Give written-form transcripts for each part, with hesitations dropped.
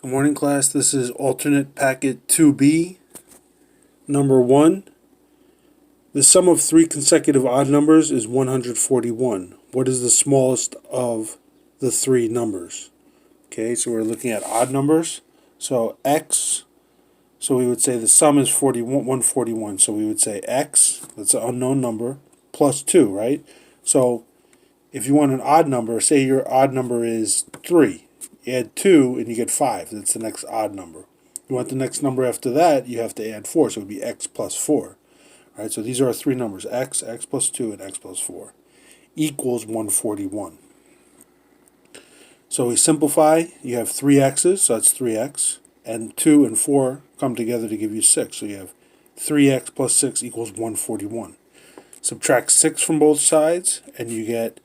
Good morning, class. This is alternate packet 2B, number 1. The sum of three consecutive odd numbers is 141. What is the smallest of the three numbers? Okay, so we're looking at odd numbers. So x, so we would say the sum is 141. So we would say x, that's an unknown number, plus 2, right? So if you want an odd number, say your odd number is 3. You add 2 and you get 5. That's the next odd number. You want the next number after that, you have to add 4. So it would be x plus 4. All right, so these are our three numbers, x plus 2, and x plus 4, equals 141. So we simplify. You have 3 x's, so that's 3x. And 2 and 4 come together to give you 6. So you have 3x plus 6 equals 141. Subtract 6 from both sides, and you get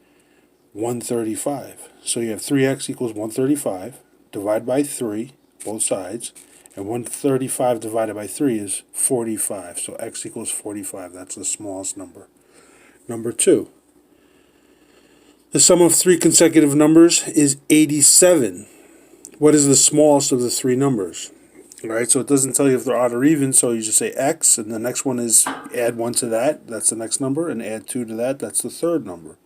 135. So you have 3x equals 135. Divide by 3, both sides. And 135 divided by 3 is 45. So x equals 45. That's the smallest number. Number 2. The sum of three consecutive numbers is 87. What is the smallest of the three numbers? All right, so it doesn't tell you if they're odd or even, so you just say x, and the next one is add 1 to that, that's the next number, and add 2 to that, that's the third number.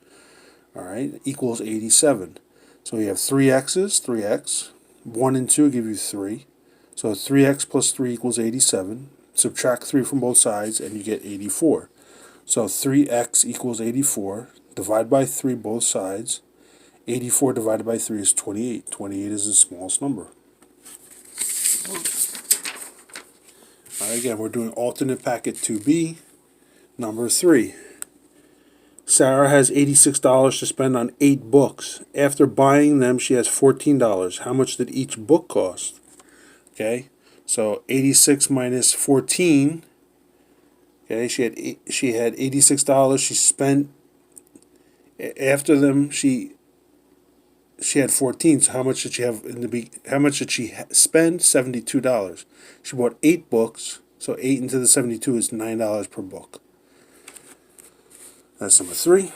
All right, equals 87. So we have 3 x's, 3x. 1 and 2 give you 3. So 3x plus 3 equals 87. Subtract 3 from both sides, and you get 84. So 3x equals 84. Divide by 3 both sides. 84 divided by 3 is 28. 28 is the smallest number. All right, again, we're doing alternate packet 2B, number 3. Sarah has $86 to spend on 8 books. After buying them, she has $14. How much did each book cost? Okay, so 86 minus 14. Okay, she had $86. She spent after them. She had 14. So how much did she have how much did she spend? $72. She bought 8 books. So 8 into the 72 is $9 per book. That's number 3.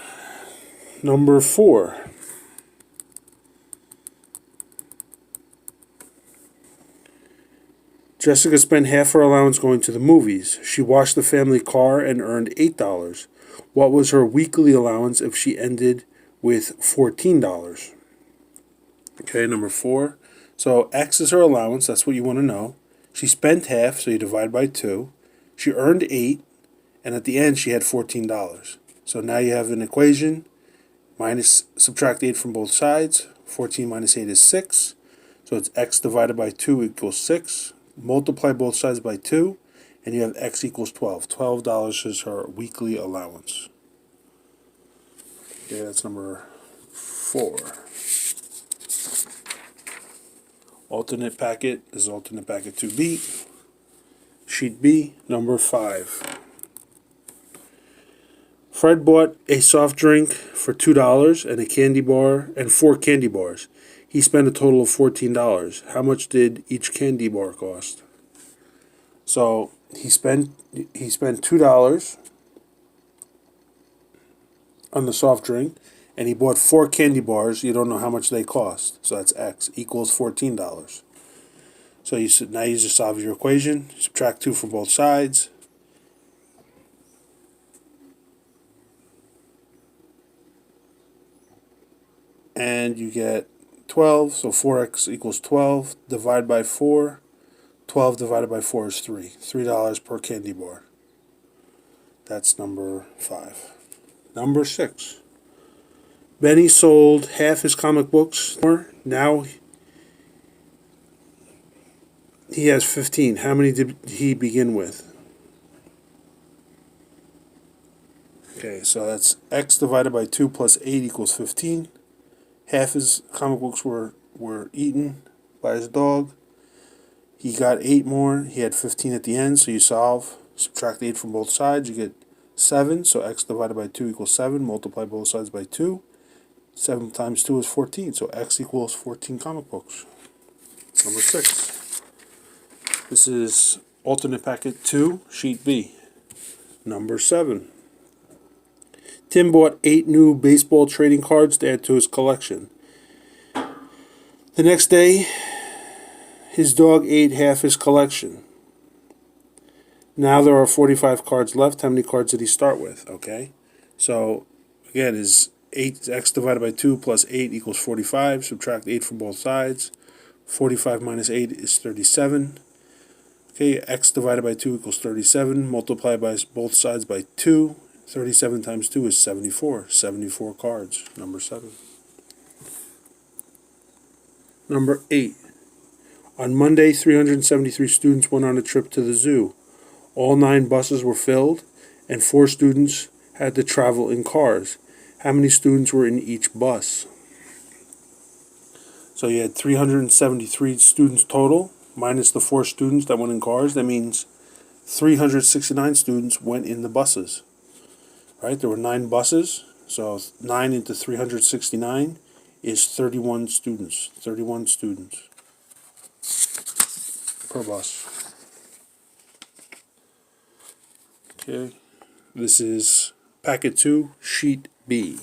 Number 4. Jessica spent half her allowance going to the movies. She washed the family car and earned $8. What was her weekly allowance if she ended with $14? Okay, number 4. So X is her allowance. That's what you want to know. She spent half, so you divide by 2. She earned 8, and at the end she had $14. So now you have an equation. Subtract 8 from both sides. 14 minus 8 is 6. So it's X divided by 2 equals 6. Multiply both sides by 2, and you have x equals 12. $12 is her weekly allowance. Okay, that's number 4. Alternate packet is alternate packet 2B. Sheet B, number 5. Fred bought a soft drink for $2 and a candy bar and 4 candy bars. He spent a total of $14. How much did each candy bar cost? So he spent $2 on the soft drink, and he bought 4 candy bars. You don't know how much they cost, so that's x equals $14. So now you just solve your equation. Subtract 2 from both sides. And you get 12, so 4x equals 12. Divide by 4. 12 divided by 4 is 3. $3 per candy bar. That's number 5. Number 6. Benny sold half his comic books. Now he has 15. How many did he begin with? Okay, so that's x divided by 2 plus 8 equals 15. Half his comic books were eaten by his dog. He got 8 more. He had 15 at the end, so you solve. Subtract 8 from both sides. You get 7. So x divided by 2 equals 7. Multiply both sides by 2. 7 times 2 is 14. So x equals 14 comic books. Number 6. This is alternate packet 2, sheet B. Number 7. Tim bought 8 new baseball trading cards to add to his collection. The next day, His dog ate half his collection. Now there are 45 cards left. How many cards did he start with? Okay. So, again, is 8x divided by 2 plus 8 equals 45. Subtract 8 from both sides. 45 minus 8 is 37. Okay, x divided by 2 equals 37. Multiply by both sides by 2. 37 times 2 is 74. 74 cards. Number 7. Number 8. On Monday, 373 students went on a trip to the zoo. All 9 buses were filled, and 4 students had to travel in cars. How many students were in each bus? So you had 373 students total, minus the 4 students that went in cars. That means 369 students went in the buses. Right? There were 9 buses, so 9 into 369 is 31 students. 31 students per bus. Okay, this is packet 2, sheet B.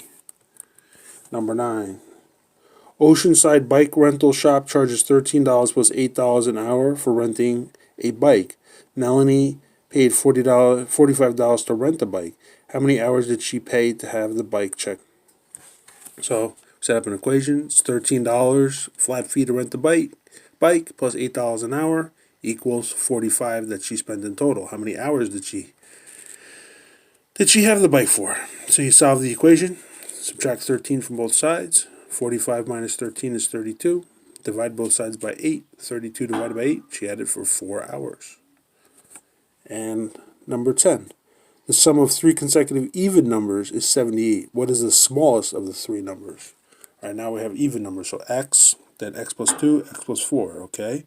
Number 9. Oceanside Bike Rental Shop charges $13 plus $8 an hour for renting a bike. Melanie paid $45 to rent a bike. How many hours did she pay to have the bike checked? So, set up an equation. It's $13 flat fee to rent the bike plus $8 an hour equals 45 that she spent in total. How many hours did she have the bike for? So you solve the equation, subtract 13 from both sides. 45 minus 13 is 32. Divide both sides by 8. 32 divided by 8, she had it for 4 hours. And number 10. The sum of 3 consecutive even numbers is 78. What is the smallest of the 3 numbers? All right, now we have even numbers. So x, then x plus 2, x plus 4, okay?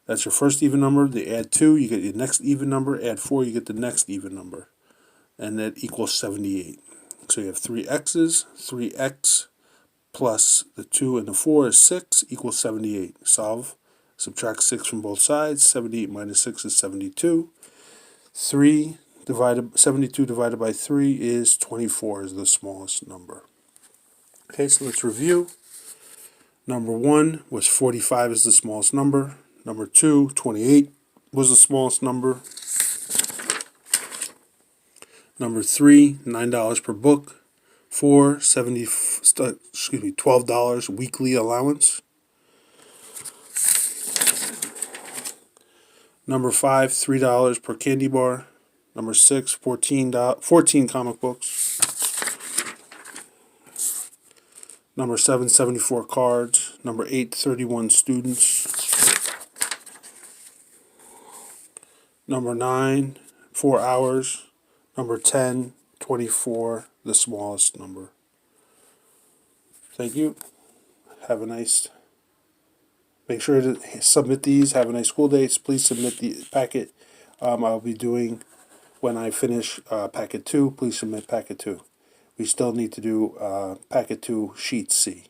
That's your first even number. They add 2, you get your next even number. Add 4, you get the next even number. And that equals 78. So you have 3 x's, 3x plus the 2 and the 4 is 6 equals 78. Solve. Subtract 6 from both sides. 78 minus 6 is 72. 72 divided by 3 is 24 is the smallest number. Okay, so let's review. Number 1 was 45 is the smallest number. Number 2, 28 was the smallest number. Number 3, $9 per book. 4, $12 weekly allowance. Number 5, $3 per candy bar. Number 6, 14 comic books. Number 7, 74 cards. Number 8, 31 students. Number 9, 4 hours. Number 10, 24, the smallest number. Thank you. Have a nice. Make sure to submit these. Have a nice school day. Please submit the packet I'll be doing when I finish packet 2. Please submit packet 2. We still need to do packet 2 sheet C.